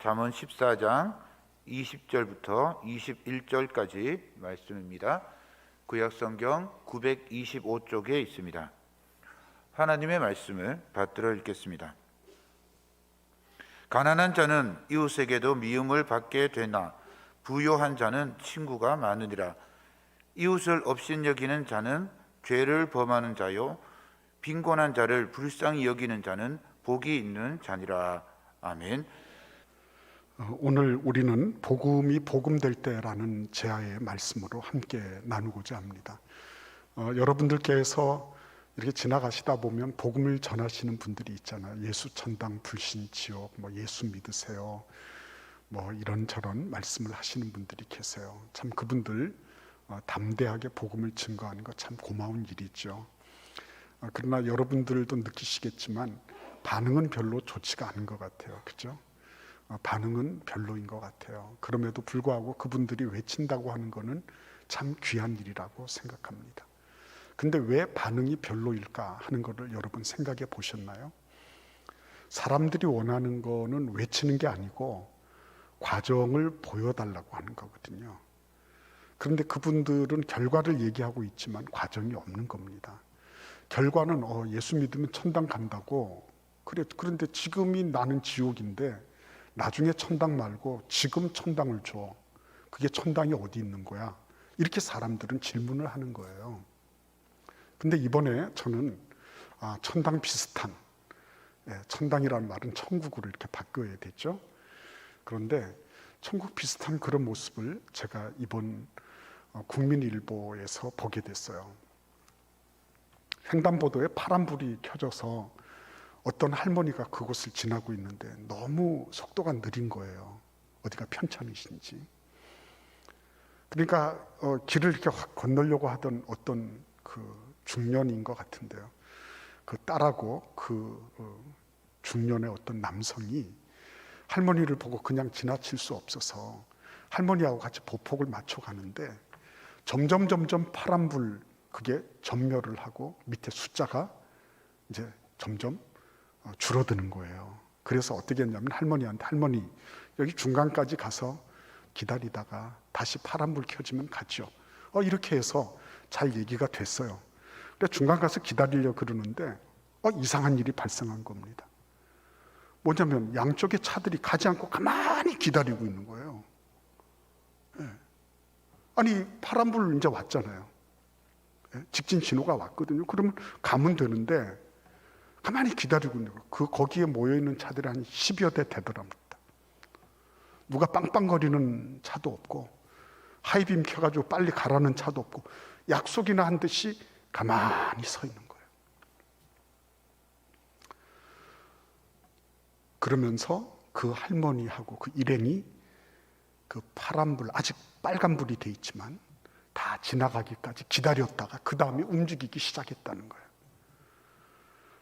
잠언 14장 20절부터 21절까지 말씀입니다. 구약성경 925쪽에 있습니다. 하나님의 말씀을 받들어 읽겠습니다. 가난한 자는 이웃에게도 미움을 받게 되나 부요한 자는 친구가 많으니라. 이웃을 업신여기는 자는 죄를 범하는 자요 빈곤한 자를 불쌍히 여기는 자는 복이 있는 자니라. 아멘. 오늘 우리는 복음이 복음될 때라는 제아의 말씀으로 함께 나누고자 합니다. 여러분들께서 이렇게 지나가시다 보면 복음을 전하시는 분들이 있잖아요. 예수 천당 불신 지옥, 예수 믿으세요, 이런저런 말씀을 하시는 분들이 계세요. 참 그분들 담대하게 복음을 증거하는 거 참 고마운 일이죠. 그러나 여러분들도 느끼시겠지만 반응은 별로 좋지가 않은 것 같아요. 그죠? 반응은 별로인 것 같아요. 그럼에도 불구하고 그분들이 외친다고 하는 거는 참 귀한 일이라고 생각합니다. 근데 왜 반응이 별로일까 하는 거를 여러분 생각해 보셨나요? 사람들이 원하는 거는 외치는 게 아니고 과정을 보여달라고 하는 거거든요. 그런데 그분들은 결과를 얘기하고 있지만 과정이 없는 겁니다. 결과는 예수 믿으면 천당 간다고, 그래, 그런데 지금이 나는 지옥인데 나중에 천당 말고 지금 천당을 줘. 그게 천당이 어디 있는 거야? 이렇게 사람들은 질문을 하는 거예요. 근데 이번에 저는 천당 비슷한, 천당이라는 말은 천국으로 이렇게 바뀌어야 되죠. 그런데 천국 비슷한 그런 모습을 제가 이번 국민일보에서 보게 됐어요. 횡단보도에 파란불이 켜져서 어떤 할머니가 그곳을 지나고 있는데 너무 속도가 느린 거예요. 어디가 편찮으신지. 그러니까 길을 이렇게 확 건너려고 하던 어떤 그 중년인 것 같은데요. 그 딸하고 중년의 어떤 남성이 할머니를 보고 그냥 지나칠 수 없어서 할머니하고 같이 보폭을 맞춰 가는데 점점 파란불 그게 전멸을 하고 밑에 숫자가 이제 점점 줄어드는 거예요. 그래서 어떻게 했냐면 할머니한테, 할머니 여기 중간까지 가서 기다리다가 다시 파란불 켜지면 가죠. 이렇게 해서 잘 얘기가 됐어요. 근데 중간 가서 기다리려고 그러는데 이상한 일이 발생한 겁니다. 뭐냐면 양쪽의 차들이 가지 않고 가만히 기다리고 있는 거예요. 아니 파란불 이제 왔잖아요. 직진 신호가 왔거든요. 그러면 가면 되는데 가만히 기다리고 있는 거예요. 거기에 모여있는 차들이 한 10여 대 되더랍니다. 누가 빵빵거리는 차도 없고 하이빔 켜가지고 빨리 가라는 차도 없고 약속이나 한 듯이 가만히 서 있는 거예요. 그러면서 그 할머니하고 그 일행이 그 파란불, 아직 빨간불이 돼 있지만 다 지나가기까지 기다렸다가 그 다음에 움직이기 시작했다는 거예요.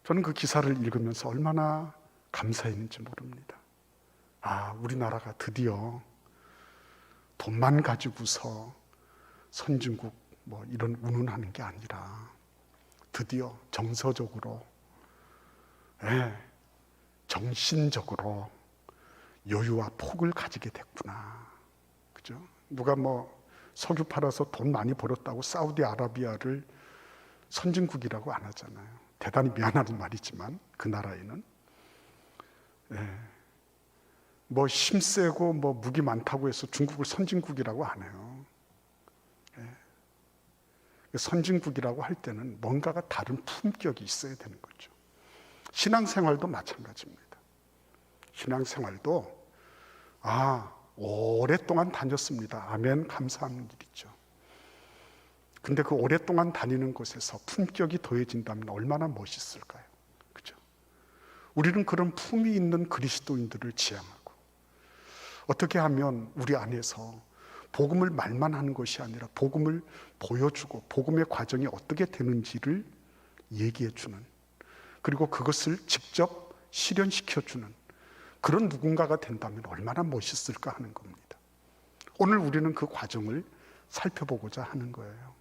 저는 그 기사를 읽으면서 얼마나 감사했는지 모릅니다. 우리나라가 드디어 돈만 가지고서 선진국 이런 운운하는 게 아니라 드디어 정서적으로, 정신적으로 여유와 폭을 가지게 됐구나. 그죠? 누가 석유 팔아서 돈 많이 벌었다고 사우디아라비아를 선진국이라고 안 하잖아요. 대단히 미안한 말이지만 그 나라에는 힘세고 무기 많다고 해서 중국을 선진국이라고 안 해요. 선진국이라고 할 때는 뭔가가 다른 품격이 있어야 되는 거죠. 신앙생활도 마찬가지입니다. 신앙생활도 오랫동안 다녔습니다. 아멘, 감사하는 일이죠. 근데 그 오랫동안 다니는 곳에서 품격이 더해진다면 얼마나 멋있을까요? 그죠? 우리는 그런 품이 있는 그리스도인들을 지향하고 어떻게 하면 우리 안에서 복음을 말만 하는 것이 아니라 복음을 보여주고 복음의 과정이 어떻게 되는지를 얘기해주는, 그리고 그것을 직접 실현시켜주는 그런 누군가가 된다면 얼마나 멋있을까 하는 겁니다. 오늘 우리는 그 과정을 살펴보고자 하는 거예요.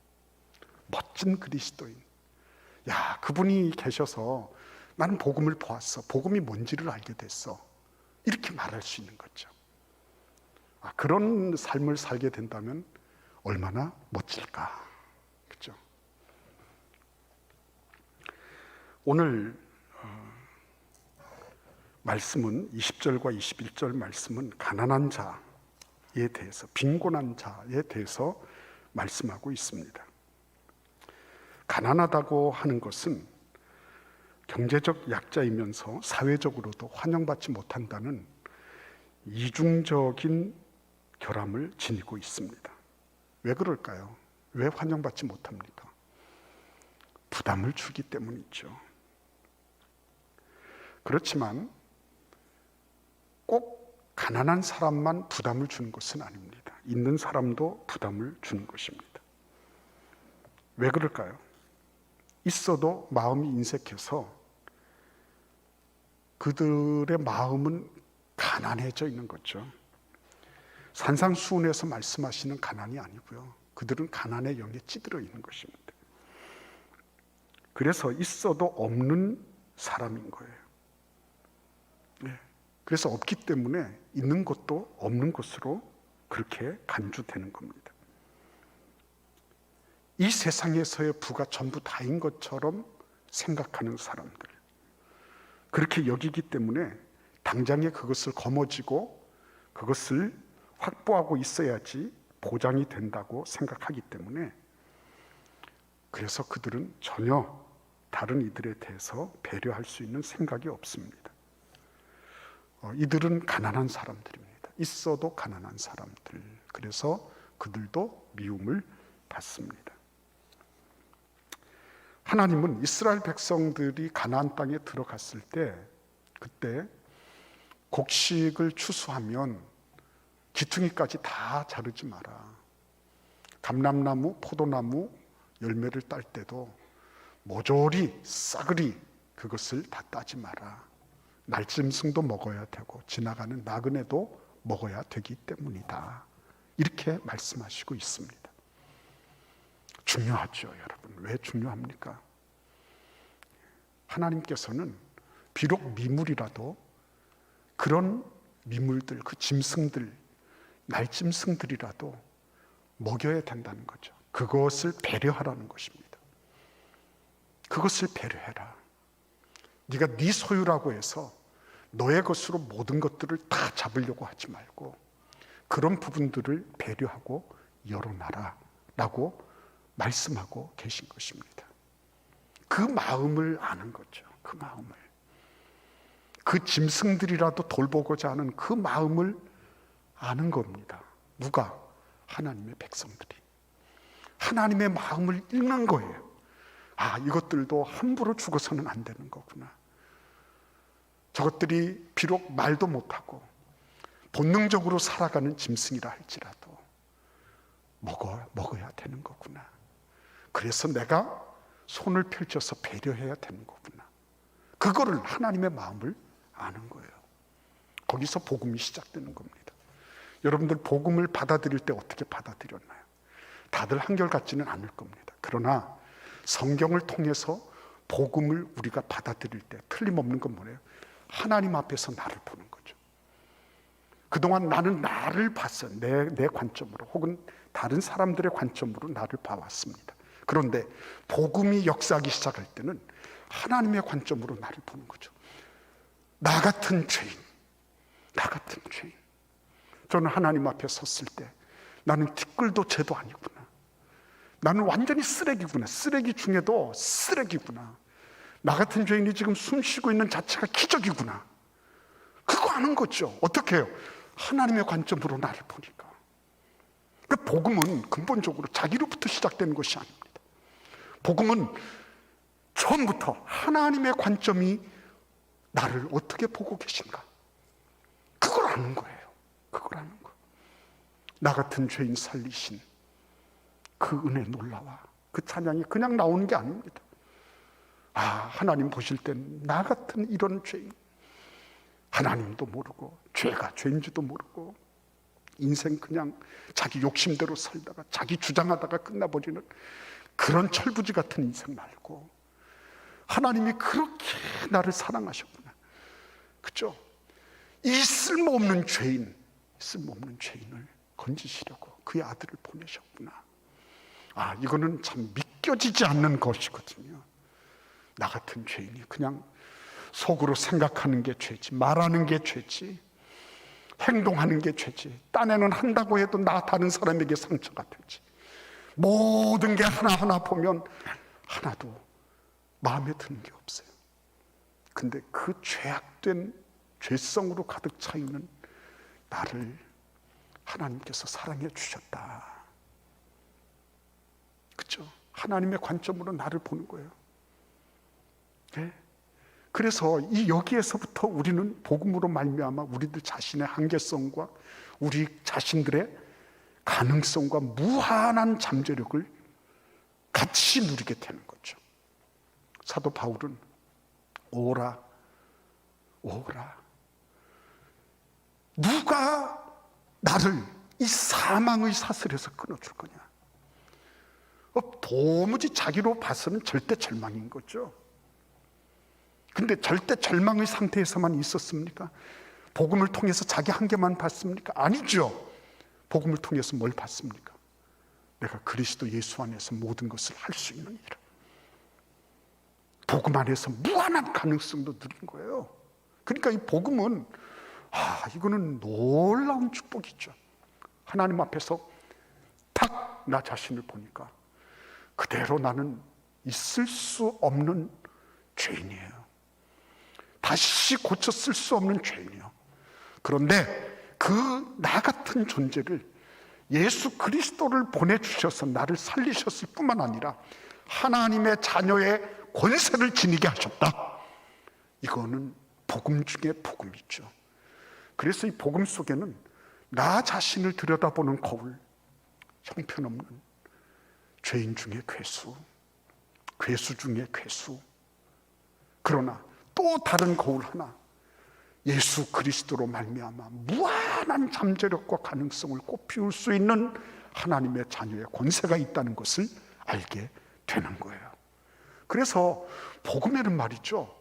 멋진 그리스도인, 그분이 계셔서 나는 복음을 보았어. 복음이 뭔지를 알게 됐어. 이렇게 말할 수 있는 거죠. 그런 삶을 살게 된다면 얼마나 멋질까. 그렇죠? 오늘 말씀은 20절과 21절 말씀은 가난한 자에 대해서, 빈곤한 자에 대해서 말씀하고 있습니다. 가난하다고 하는 것은 경제적 약자이면서 사회적으로도 환영받지 못한다는 이중적인 결함을 지니고 있습니다. 왜 그럴까요? 왜 환영받지 못합니까? 부담을 주기 때문이죠. 그렇지만 꼭 가난한 사람만 부담을 주는 것은 아닙니다. 있는 사람도 부담을 주는 것입니다. 왜 그럴까요? 있어도 마음이 인색해서 그들의 마음은 가난해져 있는 거죠. 산상수훈에서 말씀하시는 가난이 아니고요. 그들은 가난의 영에 찌들어 있는 것입니다. 그래서 있어도 없는 사람인 거예요. 네. 그래서 없기 때문에 있는 것도 없는 것으로 그렇게 간주되는 겁니다. 이 세상에서의 부가 전부 다인 것처럼 생각하는 사람들, 그렇게 여기기 때문에 당장에 그것을 거머쥐고 그것을 확보하고 있어야지 보장이 된다고 생각하기 때문에, 그래서 그들은 전혀 다른 이들에 대해서 배려할 수 있는 생각이 없습니다. 이들은 가난한 사람들입니다. 있어도 가난한 사람들. 그래서 그들도 미움을 받습니다. 하나님은 이스라엘 백성들이 가나안 땅에 들어갔을 때, 그때 곡식을 추수하면 기퉁이까지 다 자르지 마라. 감람나무, 포도나무 열매를 딸 때도 모조리 싸그리 그것을 다 따지 마라. 날짐승도 먹어야 되고 지나가는 나그네도 먹어야 되기 때문이다. 이렇게 말씀하시고 있습니다. 중요하죠, 여러분. 왜 중요합니까? 하나님께서는 비록 미물이라도 그런 미물들, 그 짐승들, 날짐승들이라도 먹여야 된다는 거죠. 그것을 배려하라는 것입니다. 그것을 배려해라. 네가 네 소유라고 해서 너의 것으로 모든 것들을 다 잡으려고 하지 말고 그런 부분들을 배려하고 열어놔라 라고 말씀하고 계신 것입니다. 그 마음을 아는 거죠. 그 마음을. 그 짐승들이라도 돌보고자 하는 그 마음을 아는 겁니다. 누가? 하나님의 백성들이. 하나님의 마음을 읽는 거예요. 이것들도 함부로 죽어서는 안 되는 거구나. 저것들이 비록 말도 못하고 본능적으로 살아가는 짐승이라 할지라도 먹어야 되는 거구나. 그래서 내가 손을 펼쳐서 배려해야 되는 거구나. 그거를 하나님의 마음을 아는 거예요. 거기서 복음이 시작되는 겁니다. 여러분들 복음을 받아들일 때 어떻게 받아들였나요? 다들 한결같지는 않을 겁니다. 그러나 성경을 통해서 복음을 우리가 받아들일 때 틀림없는 건 뭐예요? 하나님 앞에서 나를 보는 거죠. 그동안 나는 나를 봤어요. 내 관점으로 혹은 다른 사람들의 관점으로 나를 봐왔습니다. 그런데 복음이 역사하기 시작할 때는 하나님의 관점으로 나를 보는 거죠. 나 같은 죄인. 저는 하나님 앞에 섰을 때 나는 티끌도 죄도 아니구나. 나는 완전히 쓰레기구나. 쓰레기 중에도 쓰레기구나. 나 같은 죄인이 지금 숨 쉬고 있는 자체가 기적이구나. 그거 아는 거죠. 어떻게 해요? 하나님의 관점으로 나를 보니까. 그러니까 복음은 근본적으로 자기로부터 시작되는 것이 아닙니다. 복음은 처음부터 하나님의 관점이 나를 어떻게 보고 계신가. 그걸 아는 거예요. 그걸 아는 거. 나 같은 죄인 살리신 그 은혜 놀라와. 그 찬양이 그냥 나오는 게 아닙니다. 하나님 보실 땐 나 같은 이런 죄인, 하나님도 모르고 죄가 죄인지도 모르고 인생 그냥 자기 욕심대로 살다가 자기 주장하다가 끝나버리는 그런 철부지 같은 인생 말고 하나님이 그렇게 나를 사랑하셨구나. 그죠? 이 쓸모없는 죄인을 건지시려고 그의 아들을 보내셨구나. 이거는 참 믿겨지지 않는 것이거든요. 나 같은 죄인이 그냥 속으로 생각하는 게 죄지, 말하는 게 죄지, 행동하는 게 죄지, 딴에는 한다고 해도 나 다른 사람에게 상처가 되지, 모든 게 하나하나 보면 하나도 마음에 드는 게 없어요. 근데 그 죄악된 죄성으로 가득 차 있는 나를 하나님께서 사랑해 주셨다. 그렇죠? 하나님의 관점으로 나를 보는 거예요. 네? 그래서 이 여기에서부터 우리는 복음으로 말미암아 우리들 자신의 한계성과 우리 자신들의 가능성과 무한한 잠재력을 같이 누리게 되는 거죠. 사도 바울은 오라, 오라. 누가 나를 이 사망의 사슬에서 끊어줄 거냐? 도무지 자기로 봐서는 절대 절망인 거죠. 근데 절대 절망의 상태에서만 있었습니까? 복음을 통해서 자기 한계만 봤습니까? 아니죠. 복음을 통해서 뭘 봤습니까? 내가 그리스도 예수 안에서 모든 것을 할 수 있는 일. 복음 안에서 무한한 가능성도 누린 거예요. 그러니까 이 복음은 이거는 놀라운 축복이죠. 하나님 앞에서 딱 나 자신을 보니까 그대로 나는 있을 수 없는 죄인이에요. 다시 고쳐 쓸 수 없는 죄인이에요. 그런데 그 나 같은 존재를 예수 그리스도를 보내주셔서 나를 살리셨을 뿐만 아니라 하나님의 자녀의 권세를 지니게 하셨다. 이거는 복음 중에 복음이죠. 그래서 이 복음 속에는 나 자신을 들여다보는 거울, 형편없는 죄인 중에 괴수, 괴수 중에 괴수. 그러나 또 다른 거울 하나, 예수 그리스도로 말미암아 무한한 잠재력과 가능성을 꽃피울 수 있는 하나님의 자녀의 권세가 있다는 것을 알게 되는 거예요. 그래서 복음에는 말이죠,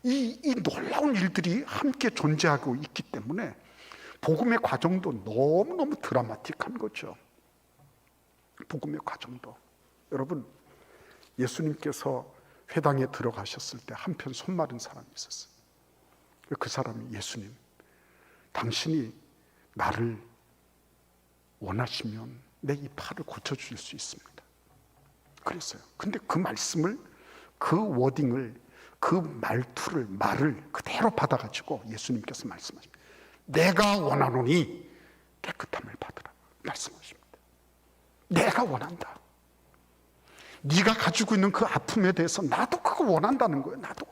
이 놀라운 일들이 함께 존재하고 있기 때문에 복음의 과정도 너무너무 드라마틱한 거죠. 복음의 과정도. 여러분, 예수님께서 회당에 들어가셨을 때 한편 손 마른 사람이 있었어요. 그 사람이 예수님, 당신이 나를 원하시면 내 이 팔을 고쳐주실 수 있습니다. 그랬어요. 근데 그 말씀을, 그 워딩을, 그 말을 그대로 받아가지고 예수님께서 말씀하십니다. 내가 원하노니 깨끗함을 받으라 말씀하십니다. 내가 원한다. 네가 가지고 있는 그 아픔에 대해서 나도 그거 원한다는 거예요. 나도.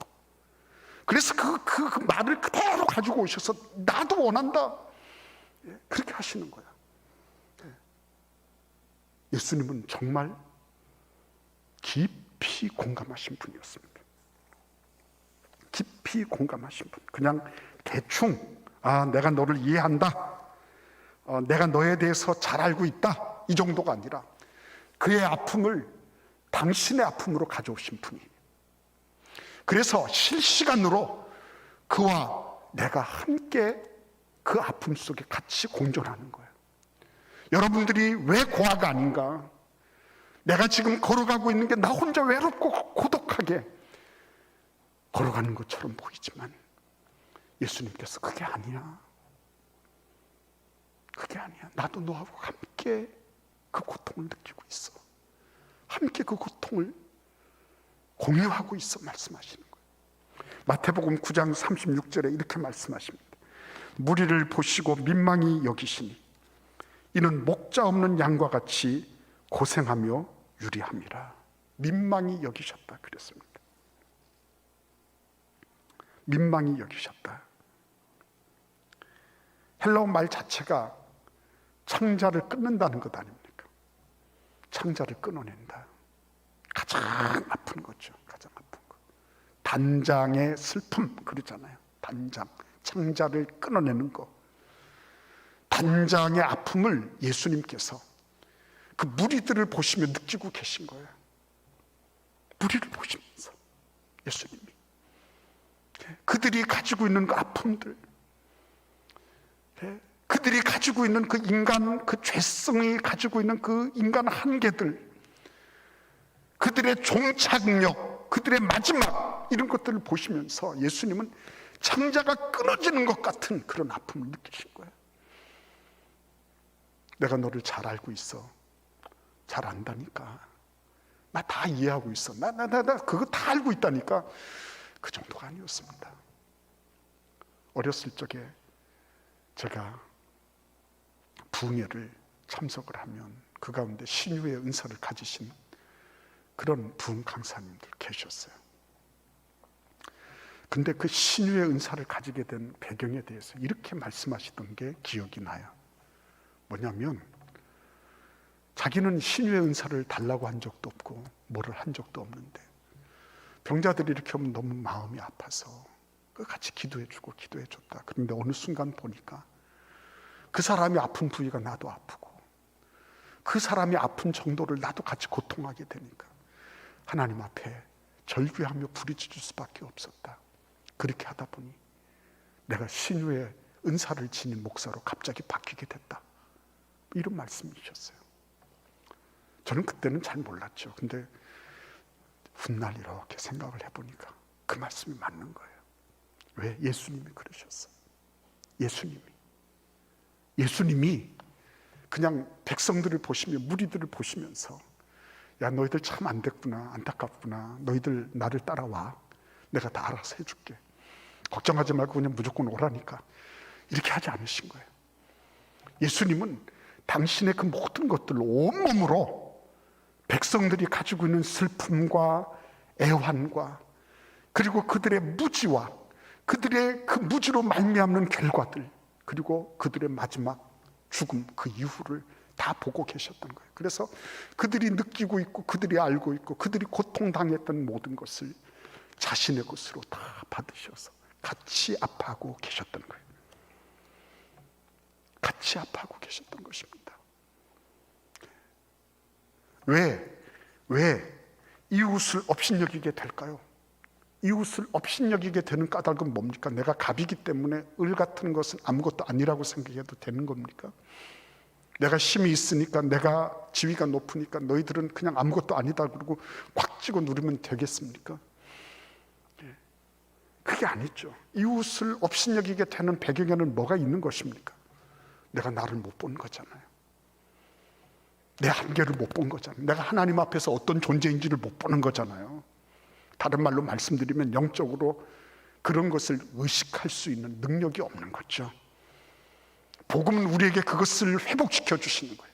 그래서 그 말을 그대로 가지고 오셔서 나도 원한다. 그렇게 하시는 거예요. 예수님은 정말 깊이 공감하신 분이었습니다. 깊이 공감하신 분. 그냥 대충 내가 너를 이해한다, 내가 너에 대해서 잘 알고 있다, 이 정도가 아니라 그의 아픔을 당신의 아픔으로 가져오신 분이에요. 그래서 실시간으로 그와 내가 함께 그 아픔 속에 같이 공존하는 거예요. 여러분들이 왜 고아가 아닌가? 내가 지금 걸어가고 있는 게 나 혼자 외롭고 고독하게 걸어가는 것처럼 보이지만 예수님께서 그게 아니야. 그게 아니야. 나도 너하고 함께 그 고통을 느끼고 있어. 함께 그 고통을 공유하고 있어 말씀하시는 거예요. 마태복음 9장 36절에 이렇게 말씀하십니다. 무리를 보시고 민망히 여기시니 이는 목자 없는 양과 같이 고생하며 유리함이라. 민망히 여기셨다 그랬습니다. 민망히 여기셨다. 헬라어 말 자체가 창자를 끊는다는 것 아닙니까? 창자를 끊어낸다. 가장 아픈 거죠. 가장 아픈 거. 단장의 슬픔 그러잖아요. 단장, 창자를 끊어내는 거. 단장의 아픔을 예수님께서 그 무리들을 보시며 느끼고 계신 거예요. 무리를 보시면서 예수님이 그들이 가지고 있는 그 아픔들, 그들이 가지고 있는 그 인간, 그 죄성이 가지고 있는 그 인간 한계들, 그들의 종착역, 그들의 마지막, 이런 것들을 보시면서 예수님은 창자가 끊어지는 것 같은 그런 아픔을 느끼신 거예요. 내가 너를 잘 알고 있어. 잘 안다니까. 나 다 이해하고 있어. 나 그거 다 알고 있다니까. 그 정도가 아니었습니다. 어렸을 적에 제가 부흥회를 참석을 하면 그 가운데 신유의 은사를 가지신 그런 부흥 강사님들 계셨어요. 근데 그 신유의 은사를 가지게 된 배경에 대해서 이렇게 말씀하시던 게 기억이 나요. 뭐냐면 자기는 신유의 은사를 달라고 한 적도 없고 뭐를 한 적도 없는데 병자들이 이렇게 오면 너무 마음이 아파서 같이 기도해주고 기도해줬다. 그런데 어느 순간 보니까 그 사람이 아픈 부위가 나도 아프고 그 사람이 아픈 정도를 나도 같이 고통하게 되니까 하나님 앞에 절규하며 부르짖을 수밖에 없었다. 그렇게 하다 보니 내가 신유의 은사를 지닌 목사로 갑자기 바뀌게 됐다. 이런 말씀이셨어요. 저는 그때는 잘 몰랐죠. 근데 훗날 이렇게 생각을 해보니까 그 말씀이 맞는 거예요. 왜? 예수님이 그러셨어요. 예수님이 그냥 백성들을 보시며 무리들을 보시면서 야, 너희들 참 안 됐구나, 안타깝구나, 너희들 나를 따라와, 내가 다 알아서 해줄게, 걱정하지 말고 그냥 무조건 오라니까, 이렇게 하지 않으신 거예요. 예수님은 당신의 그 모든 것들을 온몸으로 백성들이 가지고 있는 슬픔과 애환과 그리고 그들의 무지와 그들의 그 무지로 말미암는 결과들, 그리고 그들의 마지막 죽음, 그 이후를 다 보고 계셨던 거예요. 그래서 그들이 느끼고 있고 그들이 알고 있고 그들이 고통당했던 모든 것을 자신의 것으로 다 받으셔서 같이 아파하고 계셨던 거예요. 같이 아파하고 계셨던 것입니다. 왜 이웃을 업신여기게 될까요? 이웃을 업신여기게 되는 까닭은 뭡니까? 내가 갑이기 때문에 을 같은 것은 아무것도 아니라고 생각해도 되는 겁니까? 내가 힘이 있으니까, 내가 지위가 높으니까 너희들은 그냥 아무것도 아니다 그러고 꽉 쥐고 누르면 되겠습니까? 그게 아니죠. 이웃을 업신여기게 되는 배경에는 뭐가 있는 것입니까? 내가 나를 못 본 거잖아요. 내 한계를 못 본 거잖아요. 내가 하나님 앞에서 어떤 존재인지를 못 보는 거잖아요. 다른 말로 말씀드리면 영적으로 그런 것을 의식할 수 있는 능력이 없는 거죠. 복음은 우리에게 그것을 회복시켜 주시는 거예요.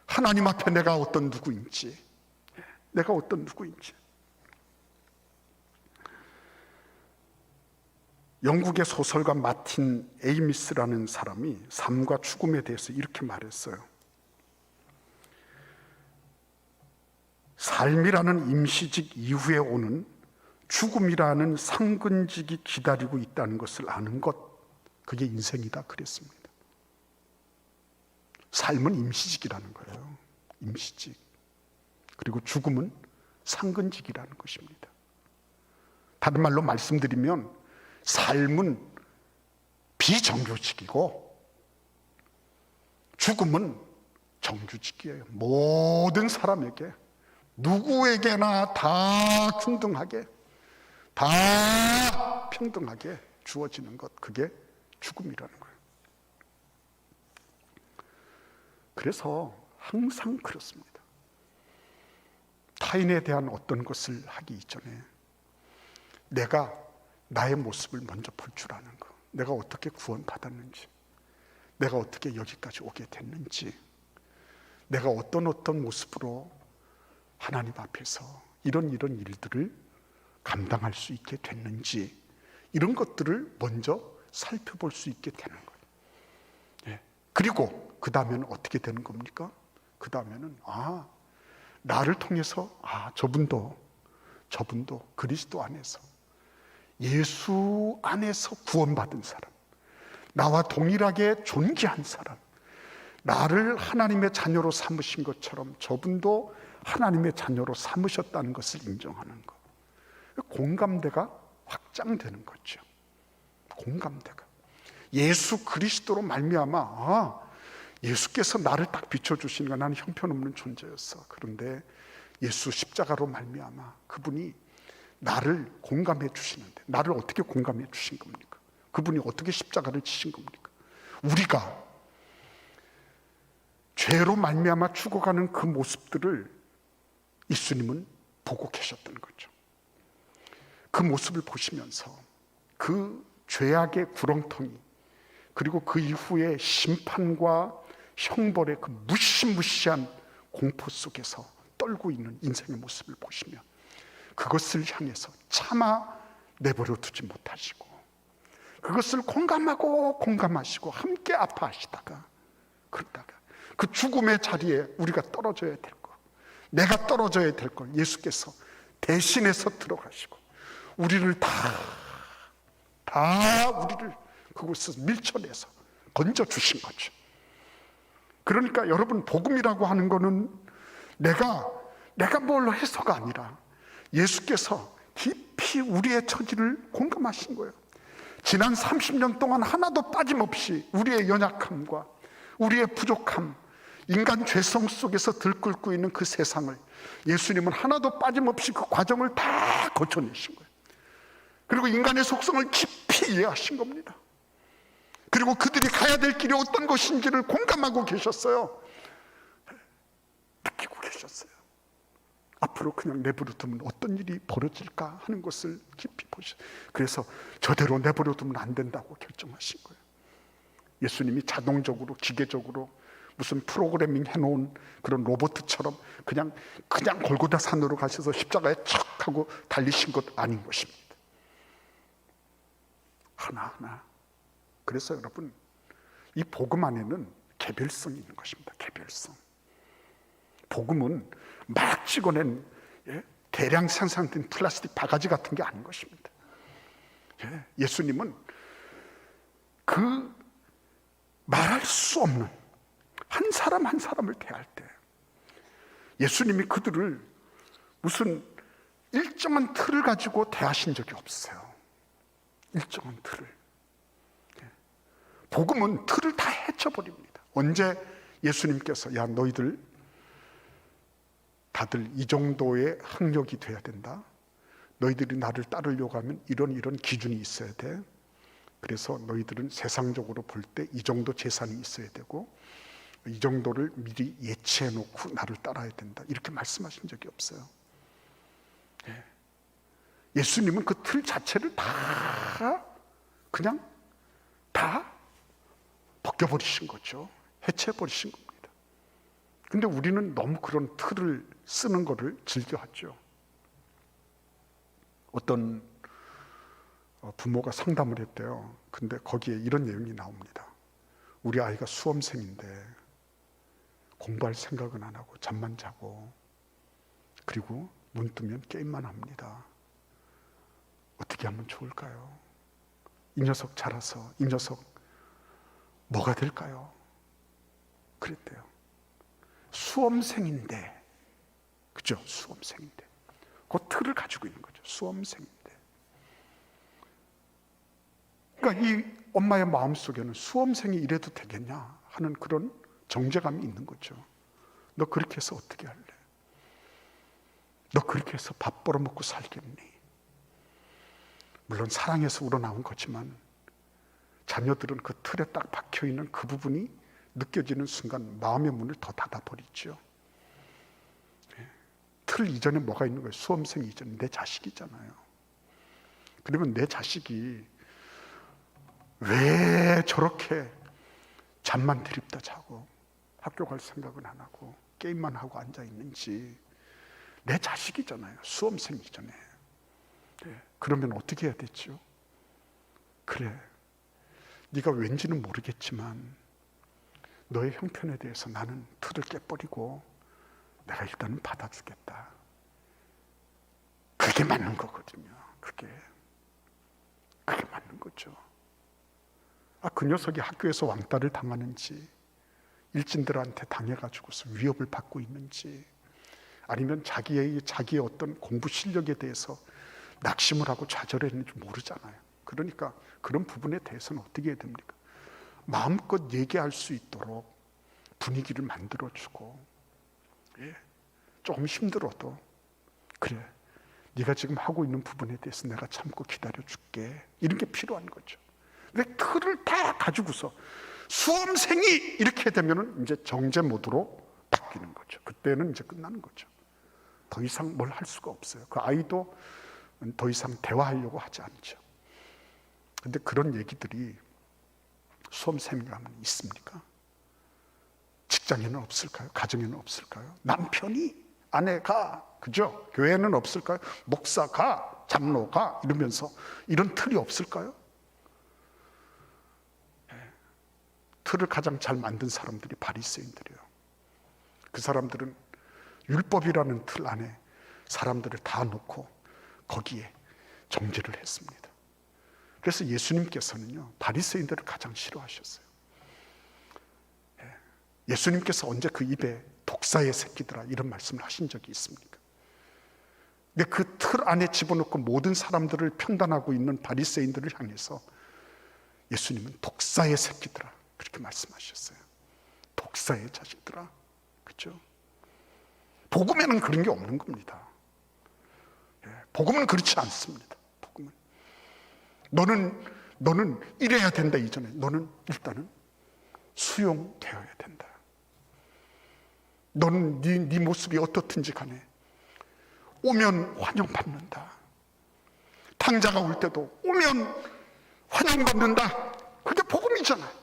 하나님 앞에 내가 어떤 누구인지, 영국의 소설가 마틴 에이미스라는 사람이 삶과 죽음에 대해서 이렇게 말했어요. 삶이라는 임시직 이후에 오는 죽음이라는 상근직이 기다리고 있다는 것을 아는 것, 그게 인생이다 그랬습니다. 삶은 임시직이라는 거예요. 임시직. 그리고 죽음은 상근직이라는 것입니다. 다른 말로 말씀드리면 삶은 비정규직이고 죽음은 정규직이에요. 모든 사람에게, 누구에게나 다 균등하게, 다 평등하게 주어지는 것, 그게 죽음이라는 거예요. 그래서 항상 그렇습니다. 타인에 대한 어떤 것을 하기 이전에 내가 나의 모습을 먼저 볼 줄 아는 거, 내가 어떻게 구원받았는지, 내가 어떻게 여기까지 오게 됐는지, 내가 어떤 모습으로 하나님 앞에서 이런 일들을 감당할 수 있게 됐는지, 이런 것들을 먼저 살펴볼 수 있게 되는 거예요. 그리고 그 다음에는 어떻게 되는 겁니까? 그 다음에는 나를 통해서 저분도 그리스도 안에서, 예수 안에서 구원받은 사람, 나와 동일하게 존귀한 사람, 나를 하나님의 자녀로 삼으신 것처럼 저분도 하나님의 자녀로 삼으셨다는 것을 인정하는 것, 공감대가 확장되는 거죠. 공감대가. 예수 그리스도로 말미암아 예수께서 나를 딱 비춰주시는 거, 나는 형편없는 존재였어. 그런데 예수 십자가로 말미암아 그분이 나를 공감해 주시는데, 나를 어떻게 공감해 주신 겁니까? 그분이 어떻게 십자가를 지신 겁니까? 우리가 죄로 말미암아 죽어가는 그 모습들을 예수님은 보고 계셨던 거죠. 그 모습을 보시면서 그 죄악의 구렁텅이, 그리고 그 이후에 심판과 형벌의 그 무시무시한 공포 속에서 떨고 있는 인생의 모습을 보시며 그것을 향해서 차마 내버려 두지 못하시고, 그것을 공감하고 공감하시고 함께 아파하시다가, 그러다가 그 죽음의 자리에 우리가 떨어져야 될 것, 내가 떨어져야 될 걸 예수께서 대신해서 들어가시고 우리를 다 우리를 그곳에서 밀쳐내서 건져주신 거죠. 그러니까 여러분, 복음이라고 하는 거는 내가 뭘로 해서가 아니라 예수께서 깊이 우리의 처지를 공감하신 거예요. 지난 30년 동안 하나도 빠짐없이 우리의 연약함과 우리의 부족함, 인간 죄성 속에서 들끓고 있는 그 세상을 예수님은 하나도 빠짐없이 그 과정을 다 거쳐내신 거예요. 그리고 인간의 속성을 깊이 이해하신 겁니다. 그리고 그들이 가야 될 길이 어떤 것인지를 공감하고 계셨어요. 느끼고 계셨어요. 앞으로 그냥 내버려 두면 어떤 일이 벌어질까 하는 것을 깊이 보셨어요. 그래서 저대로 내버려 두면 안 된다고 결정하신 거예요. 예수님이 자동적으로, 기계적으로 무슨 프로그래밍 해놓은 그런 로봇처럼 그냥 골고다 산으로 가셔서 십자가에 척 하고 달리신 것 아닌 것입니다. 하나하나. 그래서 여러분, 이 복음 안에는 개별성이 있는 것입니다. 개별성. 복음은 막 찍어낸 대량 생산된 플라스틱 바가지 같은 게 아닌 것입니다. 예수님은 그 말할 수 없는 한 사람 한 사람을 대할 때 예수님이 그들을 무슨 일정한 틀을 가지고 대하신 적이 없어요. 일정한 틀을. 복음은 틀을 다 헤쳐버립니다. 언제 예수님께서 야, 너희들 다들 이 정도의 학력이 돼야 된다. 너희들이 나를 따르려고 하면 이런 기준이 있어야 돼. 그래서 너희들은 세상적으로 볼 때 이 정도 재산이 있어야 되고 이 정도를 미리 예치해 놓고 나를 따라야 된다. 이렇게 말씀하신 적이 없어요. 예수님은 그 틀 자체를 다 벗겨버리신 거죠. 해체해버리신 겁니다. 근데 우리는 너무 그런 틀을 쓰는 거를 즐겨하죠. 어떤 부모가 상담을 했대요. 근데 거기에 이런 내용이 나옵니다. 우리 아이가 수험생인데 공부할 생각은 안 하고 잠만 자고 그리고 눈 뜨면 게임만 합니다. 어떻게 하면 좋을까요? 이 녀석 자라서 이 녀석 뭐가 될까요? 그랬대요. 수험생인데, 그죠? 수험생인데 그 틀을 가지고 있는 거죠. 수험생인데. 그러니까 이 엄마의 마음속에는 수험생이 이래도 되겠냐 하는 그런 정죄감이 있는 거죠. 너 그렇게 해서 어떻게 할래? 너 그렇게 해서 밥 벌어먹고 살겠니? 물론 사랑해서 우러나온 거지만 자녀들은 그 틀에 딱 박혀있는 그 부분이 느껴지는 순간 마음의 문을 더 닫아버리죠. 틀 이전에 뭐가 있는 거예요? 수험생 이전에 내 자식이잖아요. 그러면 내 자식이 왜 저렇게 잠만 드립다 자고 학교 갈 생각은 안 하고 게임만 하고 앉아 있는지 내 자식이잖아요. 수험생 이전에. 그러면 어떻게 해야 되죠? 그래, 네가 왠지는 모르겠지만 너의 형편에 대해서 나는 틀을 깨버리고 내가 일단은 받아주겠다. 그게 맞는 거거든요. 그게 맞는 거죠. 그 녀석이 학교에서 왕따를 당하는지 일진들한테 당해가지고서 위협을 받고 있는지 아니면 자기의 어떤 공부 실력에 대해서 낙심을 하고 좌절했는지 모르잖아요. 그러니까 그런 부분에 대해서는 어떻게 해야 됩니까? 마음껏 얘기할 수 있도록 분위기를 만들어주고, 조금 힘들어도 그래, 네가 지금 하고 있는 부분에 대해서 내가 참고 기다려줄게, 이런 게 필요한 거죠. 근데 틀을 다 가지고서 수험생이 이렇게 되면은 이제 정제 모드로 바뀌는 거죠. 그때는 이제 끝나는 거죠. 더 이상 뭘 할 수가 없어요. 그 아이도 더 이상 대화하려고 하지 않죠. 근데 그런 얘기들이 수험생이라면 있습니까? 직장에는 없을까요? 가정에는 없을까요? 남편이, 아내가, 그죠? 교회는 없을까요? 목사가, 장로가, 이러면서 이런 틀이 없을까요? 틀을 가장 잘 만든 사람들이 바리새인들이에요. 그 사람들은 율법이라는 틀 안에 사람들을 다 놓고 거기에 정죄를 했습니다. 그래서 예수님께서는요, 바리새인들을 가장 싫어하셨어요. 예수님께서 언제 그 입에 독사의 새끼들아 이런 말씀을 하신 적이 있습니까? 근데 그 틀 안에 집어넣고 모든 사람들을 편단하고 있는 바리새인들을 향해서 예수님은 독사의 새끼들아 그렇게 말씀하셨어요. 독사의 자식들아, 그렇죠? 복음에는 그런 게 없는 겁니다. 복음은 그렇지 않습니다. 복음은 너는 이래야 된다 이전에 너는 일단은 수용되어야 된다. 너는 네 모습이 어떻든지 간에 오면 환영받는다. 탕자가 올 때도 오면 환영받는다. 그게 복음이잖아요.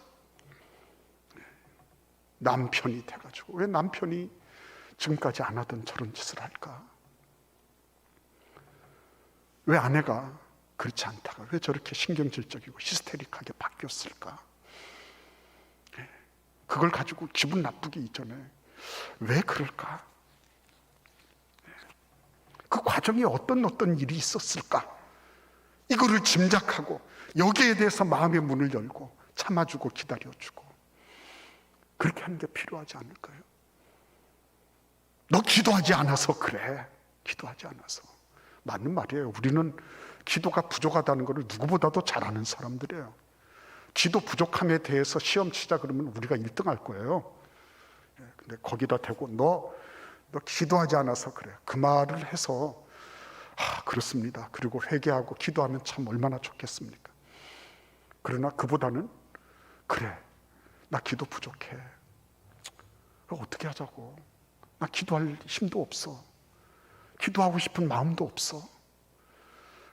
남편이 돼가지고 왜 남편이 지금까지 안 하던 저런 짓을 할까? 왜 아내가 그렇지 않다가 왜 저렇게 신경질적이고 히스테릭하게 바뀌었을까? 그걸 가지고 기분 나쁘기 이전에 왜 그럴까? 그 과정에 어떤 일이 있었을까? 이거를 짐작하고 여기에 대해서 마음의 문을 열고 참아주고 기다려주고 그렇게 하는 게 필요하지 않을까요? 너 기도하지 않아서 그래. 기도하지 않아서. 맞는 말이에요. 우리는 기도가 부족하다는 것을 누구보다도 잘 아는 사람들이에요. 기도 부족함에 대해서 시험 치자 그러면 우리가 1등 할 거예요. 근데 거기다 대고 너 기도하지 않아서 그래. 그 말을 해서 그렇습니다. 그리고 회개하고 기도하면 참 얼마나 좋겠습니까? 그러나 그보다는 그래. 나 기도 부족해. 어떻게 하자고. 나 기도할 힘도 없어. 기도하고 싶은 마음도 없어.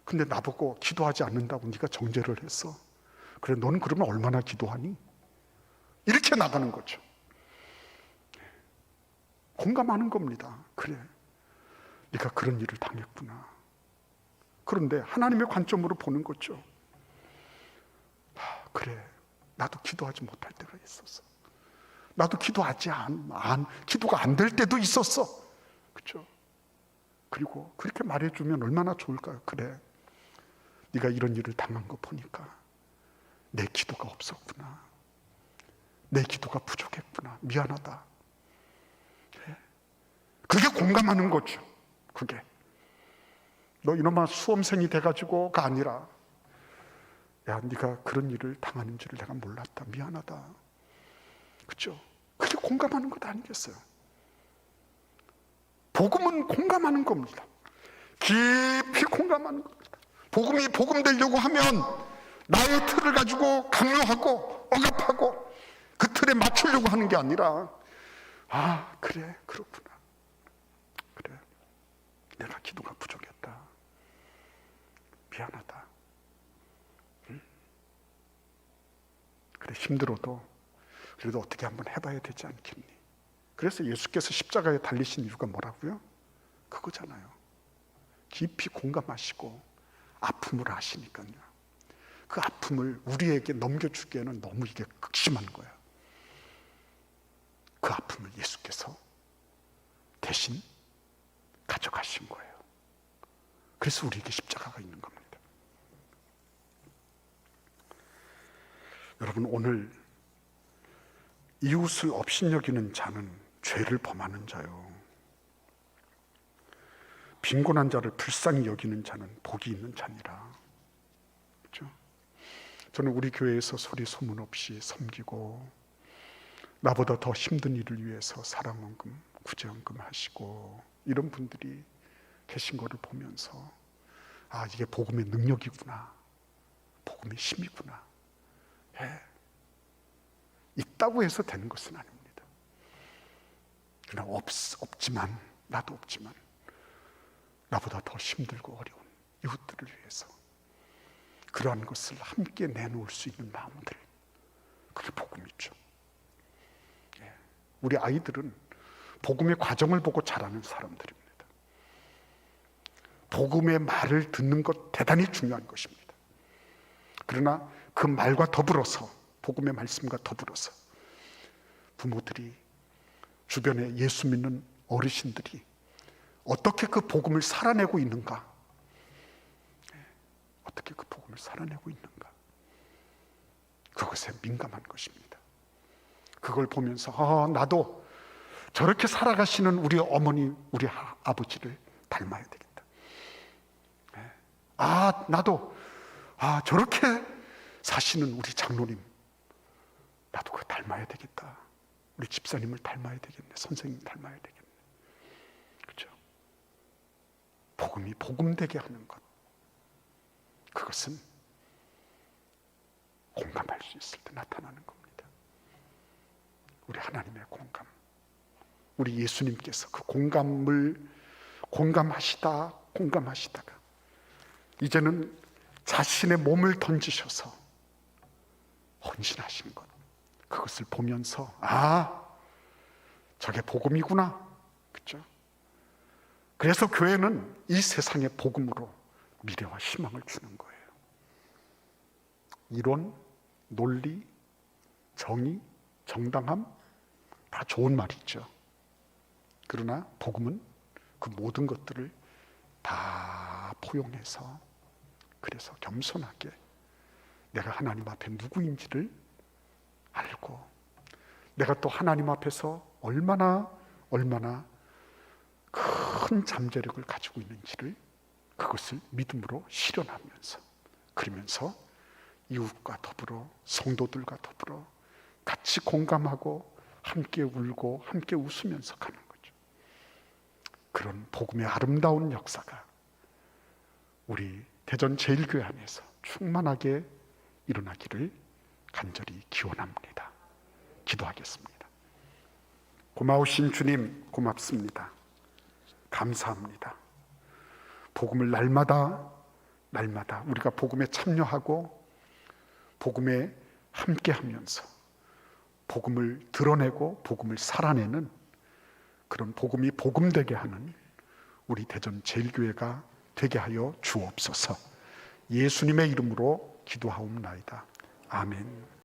근데 나보고 기도하지 않는다고 네가 정죄를 했어. 그래, 너는 그러면 얼마나 기도하니? 이렇게 나가는 거죠. 공감하는 겁니다. 그래, 네가 그런 일을 당했구나. 그런데 하나님의 관점으로 보는 거죠. 그래, 나도 기도하지 못할 때가 있었어. 나도 기도가 안 될 때도 있었어. 그렇죠? 그리고 그렇게 말해주면 얼마나 좋을까요? 그래, 네가 이런 일을 당한 거 보니까 내 기도가 없었구나. 내 기도가 부족했구나. 미안하다. 그게 공감하는 거죠. 그게 너 이놈아 수험생이 돼가지고가 아니라 야, 네가 그런 일을 당하는 줄을 내가 몰랐다. 미안하다. 그렇죠? 그게 공감하는 것 아니겠어요? 복음은 공감하는 겁니다. 깊이 공감하는 겁니다. 복음이 복음 되려고 하면 나의 틀을 가지고 강요하고 억압하고 그 틀에 맞추려고 하는 게 아니라 그래, 그렇구나. 그래, 내가 기도가 부족했다. 미안하다. 응? 그래, 힘들어도 그래도 어떻게 한번 해봐야 되지 않겠니? 그래서 예수께서 십자가에 달리신 이유가 뭐라고요? 그거잖아요. 깊이 공감하시고 아픔을 아시니까요. 그 아픔을 우리에게 넘겨주기에는 너무 이게 극심한 거예요. 그 아픔을 예수께서 대신 가져가신 거예요. 그래서 우리에게 십자가가 있는 겁니다. 여러분, 오늘 이웃을 업신여기는 자는 죄를 범하는 자요, 빈곤한 자를 불쌍히 여기는 자는 복이 있는 자니라. 그렇죠? 저는 우리 교회에서 소리 소문 없이 섬기고 나보다 더 힘든 일을 위해서 사랑원금, 구제원금 하시고 이런 분들이 계신 것을 보면서 아, 이게 복음의 능력이구나, 복음의 힘이구나. 있다고 해서 되는 것은 아닙니다. 그러나 없지만, 나도 없지만 나보다 더 힘들고 어려운 이웃들을 위해서 그러한 것을 함께 내놓을 수 있는 마음들, 그게 복음이죠. 우리 아이들은 복음의 과정을 보고 자라는 사람들입니다. 복음의 말을 듣는 것 대단히 중요한 것입니다. 그러나 그 말과 더불어서, 복음의 말씀과 더불어서 부모들이, 주변에 예수 믿는 어르신들이 어떻게 그 복음을 살아내고 있는가, 어떻게 그 복음을 살아내고 있는가, 그것에 민감한 것입니다. 그걸 보면서 나도 저렇게 살아가시는 우리 어머니, 우리 아버지를 닮아야 되겠다. 나도 저렇게 사시는 우리 장로님, 나도 그거 닮아야 되겠다. 우리 집사님을 닮아야 되겠네. 선생님 닮아야 되겠네. 그렇죠? 복음이 복음되게 하는 것, 그것은 공감할 수 있을 때 나타나는 겁니다. 우리 하나님의 공감, 우리 예수님께서 그 공감을 공감하시다가 이제는 자신의 몸을 던지셔서 헌신하신 것, 그것을 보면서 저게 복음이구나. 그렇죠? 그래서 교회는 이 세상의 복음으로 미래와 희망을 주는 거예요. 이론, 논리, 정의, 정당함 다 좋은 말이죠. 그러나 복음은 그 모든 것들을 다 포용해서, 그래서 겸손하게 내가 하나님 앞에 누구인지를 알고, 내가 또 하나님 앞에서 얼마나 큰 잠재력을 가지고 있는지를, 그것을 믿음으로 실현하면서, 그러면서 이웃과 더불어, 성도들과 더불어 같이 공감하고 함께 울고 함께 웃으면서 가는 거죠. 그런 복음의 아름다운 역사가 우리 대전 제일교회 안에서 충만하게 일어나기를 간절히 기원합니다. 기도하겠습니다. 고마우신 주님, 고맙습니다. 감사합니다. 복음을 날마다 우리가 복음에 참여하고 복음에 함께하면서 복음을 드러내고 복음을 살아내는 그런 복음이 복음되게 하는 우리 대전 제일교회가 되게 하여 주옵소서. 예수님의 이름으로 기도하옵나이다. 아멘.